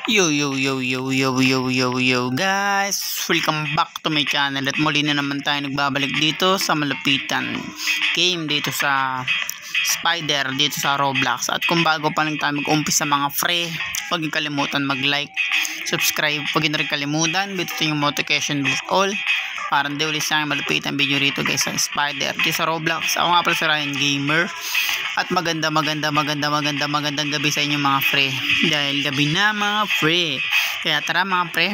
Yo yo yo yo yo yo yo yo guys, welcome back to my channel at muli na naman tayo nagbabalik dito sa malapitan game dito sa Spider dito sa Roblox. At kung bago pa lang tayo mag-umpisa mga pre, huwag niyo kalimutan mag-like, subscribe, huwag niyo rin kalimutan bituin yung notification bell all para hindi ulit sa aking malapitan video rito guys sa Spider dito sa Roblox. Ako nga pala si Ryan Gamer at magandang gabi sa inyo mga pre, dahil gabi na mga pre. Kaya tara mga pre,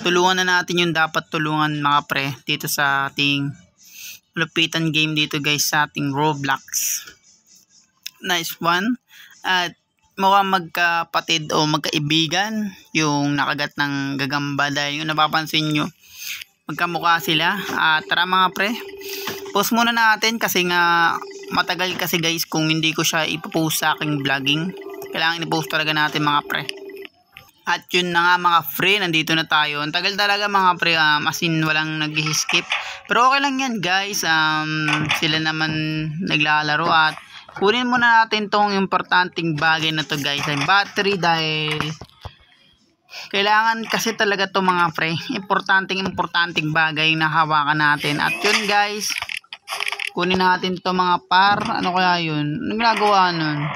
tulungan na natin yung dapat tulungan mga pre dito sa ating lupitan game dito guys sa ating Roblox. Nice one. At mukhang magkapatid o magkaibigan yung nakagat ng gagamba, dahil yung napapansin nyo magkamukha sila. Tara mga pre, post muna natin kasi nga matagal kasi guys kung hindi ko siya ipopost sa aking vlogging. Kailangan i-post talaga natin mga pre. At yun na nga mga pre, nandito na tayo. Ang tagal talaga mga pre, as in walang nag-skip. Pero okay lang yan guys, sila naman naglalaro. At kunin muna natin tong importanteng bagay na to guys, ay battery, dahil kailangan kasi talaga to mga pre, importanteng bagay na hawakan natin. At yun guys, kunin natin to mga par. Ano kaya yun? Anong ginagawa nun?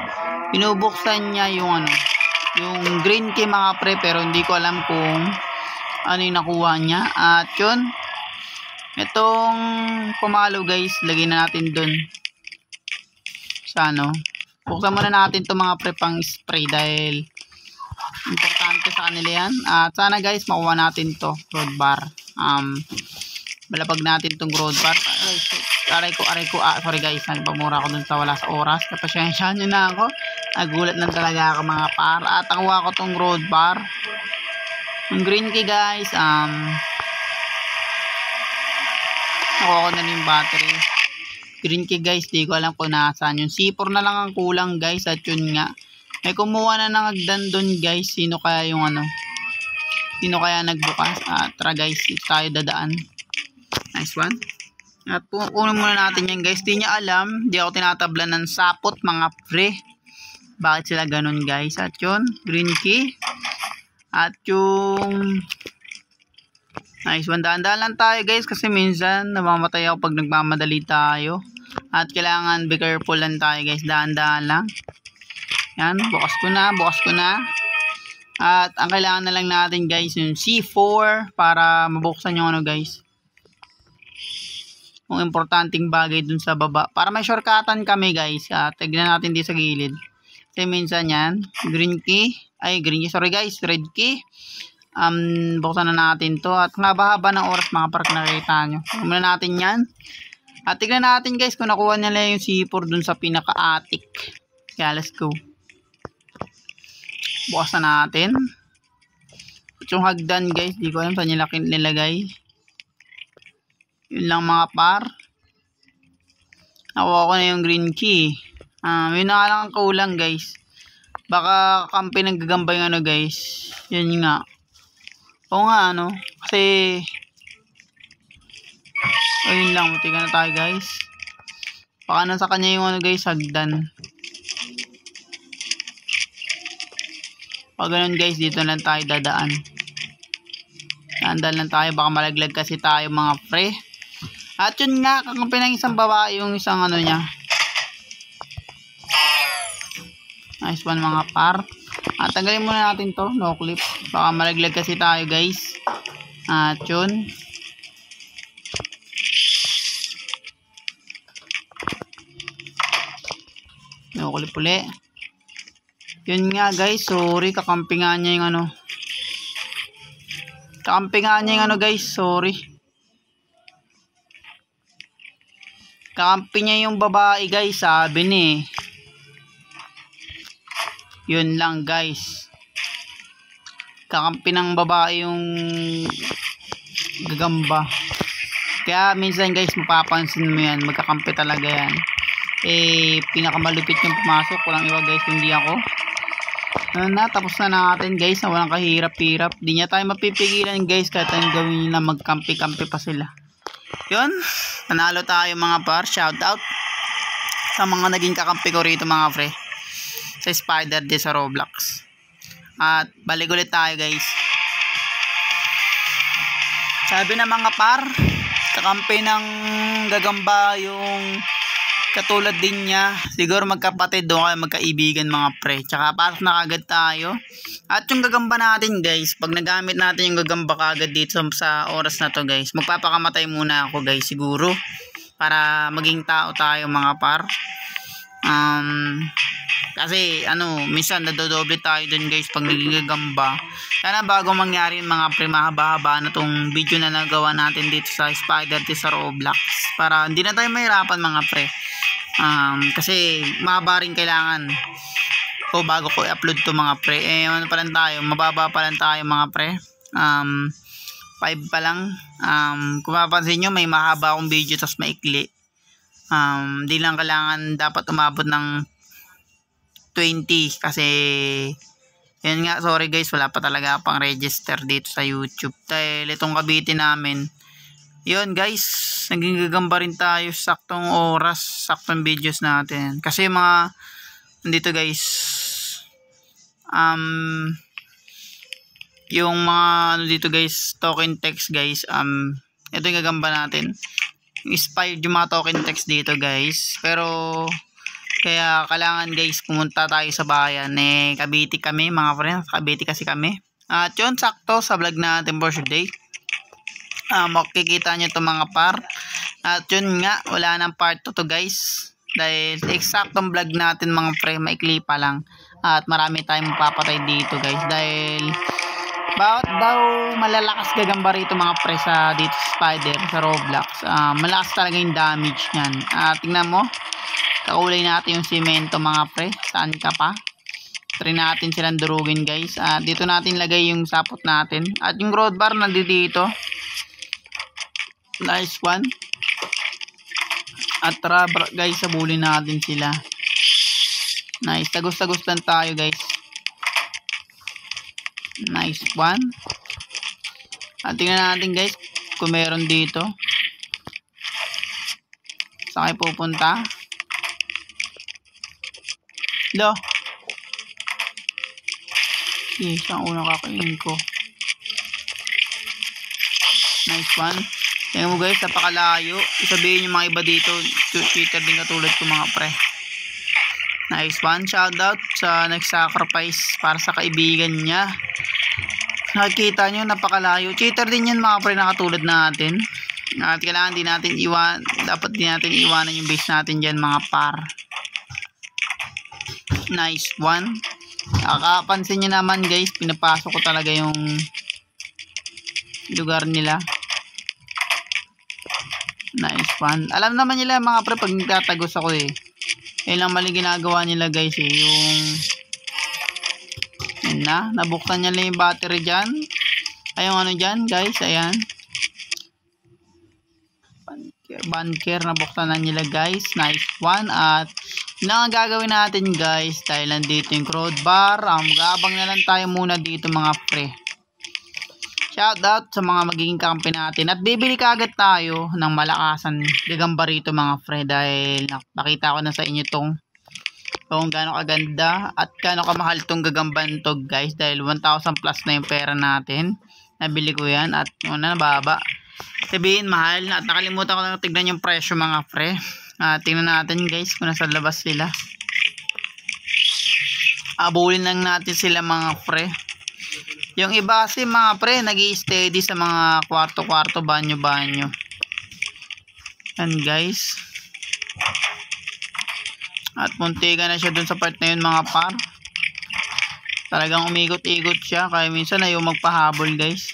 Binubuksan niya yung yung green key mga pre, pero hindi ko alam kung ano yung nakuha niya. At yun, itong pumalo guys, lagay na natin dun sa buksan muna natin to mga pre pang spray, dahil importante sa kanila yan. At sana guys makuha natin to road bar. Malapag natin tong road bar. Aray ko, sorry guys, nagpamura ako dun sa wala sa oras. Kapasensyahan nyo na ako, nagulat lang talaga ako mga par. At nakuha ko tong road bar, yung green key guys. Nakuha ko na yung battery, green key guys. Di ko alam kung nasaan yung C4 na lang ang kulang guys. At yun nga, may kumuha na ng hagdan dun guys. Sino kaya yung sino kaya nagbukas? Tara guys, tayo dadaan. Nice one. At kunin muna natin yan guys. Di niya alam, di ako tinatablan ng sapot mga pre, bakit sila ganun guys. At yun, green key. At yung nice one, daan-daan lang tayo guys, kasi minsan namamatay ako pag nagmamadali tayo. At kailangan be careful lang tayo guys, daan-daan lang. Yan, bukas ko na. At ang kailangan na lang natin guys yung C4 para mabuksan yung guys, yung importanteng bagay dun sa baba, para may shortcutan kami guys. Tignan natin di sa gilid, kasi minsan yan, green key, sorry guys, red key. Buksan na natin to. At haba-haba ng oras mga park, nakita nyo. Muna natin yan. At tignan natin guys kung nakuha nila yung C4 dun sa pinaka-attic. Kaya let's go. Bukas na natin. At yung hagdan guys, di ko alam saan nilagay. Yun lang mga par. Nakuha ko na yung green key. Yun na lang ang kulang guys. Baka kampi ng gagamba yung guys. Yan nga. Oo nga kasi ayun lang, matiga na tayo guys. Baka nasa kanya yung guys, hagdan. Pag ganun guys, dito lang tayo dadaan. Dandaan lang tayo, baka malaglag kasi tayo mga pre. At yun nga, kakampi ng isang babae yung isang niya. Nice one mga par. At tanggalin muna natin to, no clip, baka malaglag kasi tayo guys. At yun, no clip uli. Yun nga guys, sorry, kakampi nga niya yung guys, sorry. Kakampi niya yung babae guys, sabi ni. Yun lang guys, kakampi ng babae yung gagamba. Kaya minsan guys mapapansin mo yan, magkakampi talaga yan. Pinakamalupit yung pumasok, walang iba guys kundi ako. Tapos na natin guys, na walang kahirap-hirap. Di niya tayo mapipigilan guys, kahit ang gawin nila, magkampi-kampi pa sila. Yun, nanalo tayo mga par. Shout out sa mga naging kakampi ko rito mga pre sa Spider di sa Roblox. At balik ulit tayo guys. Sabi ng mga par, kakampi ng gagamba yung katulad din niya. Siguro magkapatid doon kayo, magkaibigan mga pre. Tsaka pasok na kagad tayo. At yung gagamba natin guys, pag nagamit natin yung gagamba kagad dito sa oras na to guys, magpapakamatay muna ako guys siguro. Para maging tao tayo mga par. Kasi minsan nadodoble tayo dun guys pag nagigagamba. Sana bago mangyari yung mga pre, mahaba-haba na tong video na nagawa natin dito sa Spider dito sa Roblox. Para hindi na tayo mahirapan mga pre. Kasi mahaba rin kailangan bago ko i-upload to mga pre. Ano pa lang tayo, mababa pa lang tayo mga pre. 5 pa lang. Kung mapapansin nyo, may mahaba akong video tapos maikli. Di lang kailangan dapat umabot ng 20 kasi yun nga, sorry guys, wala pa talaga pang register dito sa YouTube dahil itong Cavite namin. Yun guys, naging gagamba rin tayo saktong oras, saktong videos natin kasi mga dito guys, yung mga dito guys, token text guys, ito yung gagamba natin, inspired yung mga token text dito guys. Pero kaya kailangan guys pumunta tayo sa bayan. Cavite kami mga friends. Cavite kasi kami. At yun, sakto sa vlog natin for today. Makikita nyo ito mga par. At yun nga, wala nang part 2 to guys. Dahil eksaktong vlog natin mga pre, maikli pa lang. At marami tayong mapapatay dito guys. Dahil bakit daw malalakas gagamba rito mga pre sa dito Spider sa Roblox. Malakas talaga yung damage nyan. Tingnan mo. Kakulay natin yung semento mga pre. Saan ka pa? Try natin silang durugin guys. Dito natin lagay yung sapot natin. At yung road bar nandito. Nice one. At tara guys, sabulin natin sila. Nice. Tagos-tagos lang tayo guys. Nice one. At tingnan natin guys kung meron dito. Saan kayo pupunta? Lo. Okay, siyang unang kakainin ko. Nice one. Tingnan mo guys, napakalayo. Isabihin yung mga iba dito, cheater din katulad ko mga pre. Nice one. Shoutout sa nag-sacrifice para sa kaibigan niya. Nakikita nyo, napakalayo. Cheater din yan mga pre na katulad natin. At kailangan din natin dapat din natin iwanan yung base natin dyan mga par. Nice one. Nakapansin nyo naman guys, pinapasok ko talaga yung lugar nila. Nice one. Alam naman nila mga pre pag nagtatagos ako Yan lang mali ginagawa nila guys yung yan na, nabuksan nila yung battery dyan. Ay yung dyan guys, ayan. Bunker, nabuksan na nila guys. Nice one. At yun ang gagawin natin guys dahil nandito yung crowbar. Magabang na lang tayo muna dito mga pre. Shoutout sa mga magiging kampi natin. At bibili kagad tayo ng malakasan gagamba rito mga pre. Dahil nakita ko na sa inyo kung gaano kaganda at gaano kamahal tong gagamban to guys. Dahil 1,000 plus na yung pera natin. Nabili ko yan at nababa. Sabihin mahal. At nakalimutan ko na tignan yung presyo mga pre. Tingnan natin guys kung nasa labas sila. Abulin lang natin sila mga pre. Yung iba kasi mga pre nag-i-steady sa mga kwarto-kwarto, banyo-banyo. Yan guys. At muntikan na siya dun sa part na yun mga par. Talagang umikot-ikot siya. Kaya minsan ayaw magpahabol guys.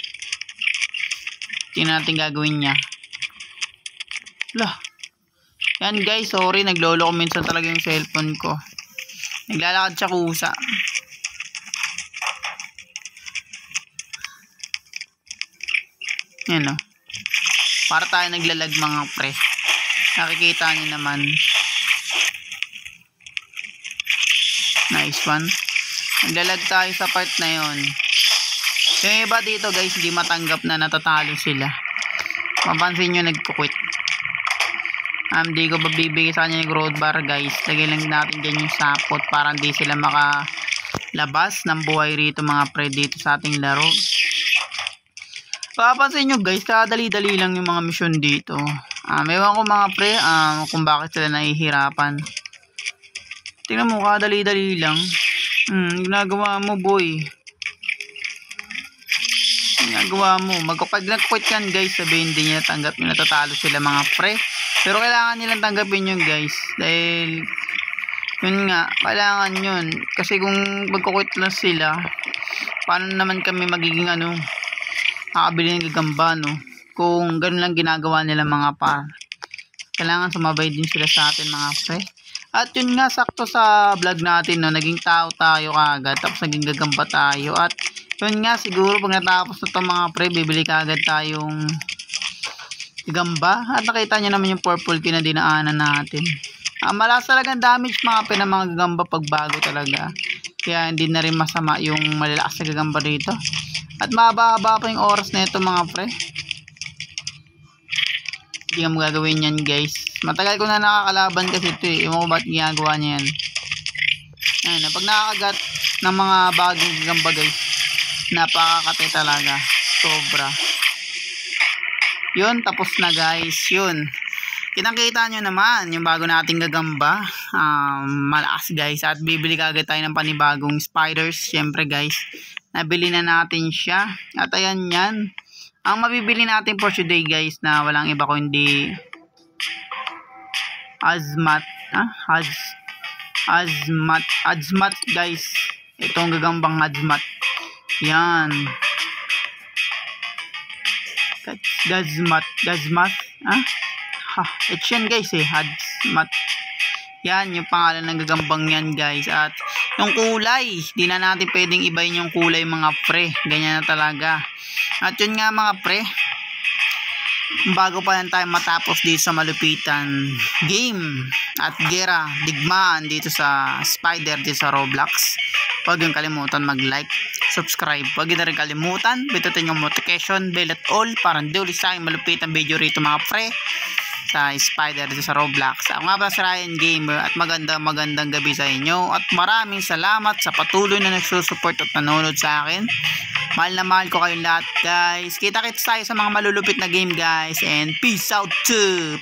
Tingnan natin gagawin niya. Lah. Yan guys, sorry, naglolo ko minsan talaga yung cellphone ko. Naglalakad siya kusa. Yan para tayo naglalag mga pre. Nakikita niyo naman. Nice one. Naglalag tayo sa part na yon. Yung iba dito guys, hindi matanggap na natatalo sila. Mapansin nyo, nagkukwit. Hindi ko bibigay sa kanya yung road bar guys. Lagay lang natin dyan yung sapot para hindi sila labas ng buhay rito mga pre dito sa ating laro. Papansin nyo guys, kadali-dali lang yung mga mission dito. Ewan ko mga pre kung bakit sila nahihirapan. Tingnan mo, kadali-dali lang. Ginagawa mo boy. Ginagawa mo. Pag nag-quit yan guys, sabihin din niya tanggap nyo natatalo sila mga pre. Pero kailangan nilang tanggapin yun guys. Dahil yun nga, kailangan yun. Kasi kung magkukwit lang sila, paano naman kami magiging makabili ng gagamba, no? Kung ganun lang ginagawa nila mga par. Kailangan sumabay din sila sa atin mga pre. At yun nga, sakto sa vlog natin, no? Naging tao tayo kagad, tapos naging gagamba tayo. At yun nga, siguro pag natapos na ito mga pre, bibili kagad tayong gagamba. At nakita nyo naman yung purple key na dinaanan natin. Malakas talagang damage mga pre ng mga gagamba pag bago talaga. Kaya hindi na rin masama yung malalakas na gagamba dito. At mahaba-haba pa yung oras na ito mga pre. Hindi nga magagawin yan guys. Matagal ko na nakakalaban kasi ito eh. Ewan ko ba't ginagawa niya yan. Ayun, pag nakakagat ng mga bagong gagamba guys, napakakatay talaga. Sobra. Yun, tapos na guys. Yun. Kitang-kita nyo naman yung bago nating gagamba. Malakas guys. At bibili kagad tayo ng panibagong spiders. Siyempre guys, nabili na natin siya. At ayan yan. Ang mabibili natin for today guys na walang iba kundi Azmat. Azmat guys. Itong gagambang Azmat. Yan. Gazmat. It's yan guys eh. Azmat. Yan yung pangalan ng gagambang yan guys. At yung kulay, di na natin pwedeng ibahin yung kulay mga pre. Ganyan na talaga. At yun nga mga pre, bago pa lang tayo matapos dito sa malupitan game at gera, digmaan dito sa Spider dito sa Roblox, huwag yung kalimutan mag-like, subscribe, huwag yung na rin kalimutan bitutin yung notification bell at all para hindi ulit sa aking malupitan video rito mga pre sa Spider dito sa Roblox. Ako nga pala si Ryan Gamer at magandang gabi sa inyo at maraming salamat sa patuloy na nagsusupport at nanonood sa akin. Mahal na mahal ko kayong lahat guys. Kita-kits tayo sa mga malulupit na game guys and peace out too.